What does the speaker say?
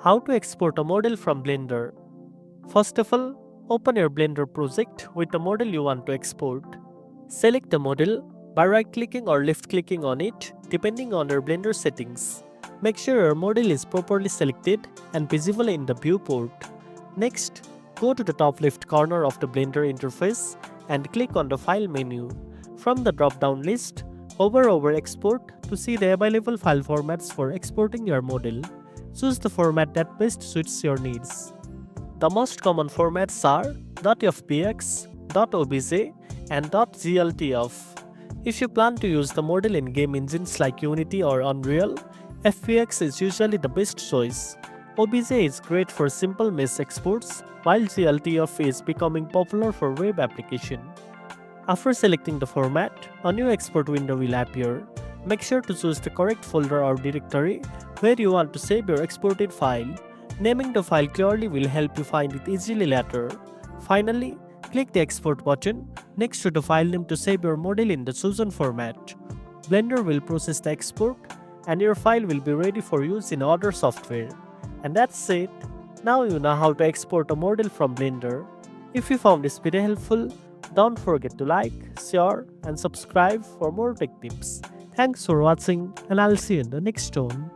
How to export a model from Blender. First of all, open your Blender project with the model you want to export. Select the model by right-clicking or left-clicking on it depending on your Blender settings. Make sure your model is properly selected and visible in the viewport. Next, go to the top left corner of the Blender interface and click on the File menu. From the drop-down list, hover over Export to see the available file formats for exporting your model. Choose the format that best suits your needs. The most common formats are .fpx, .obj, and .gltf. If you plan to use the model in game engines like Unity or Unreal, FPX is usually the best choice. OBJ is great for simple mesh exports, while GLTF is becoming popular for web application. After selecting the format, a new export window will appear. Make sure to choose the correct folder or directory where you want to save your exported file. Naming the file clearly will help you find it easily later. Finally, click the export button next to the file name to save your model in the chosen format. Blender will process the export and your file will be ready for use in other software. And that's it. Now you know how to export a model from Blender. If you found this video helpful, don't forget to like, share, and subscribe for more tech tips. Thanks for watching, and I'll see you in the next one.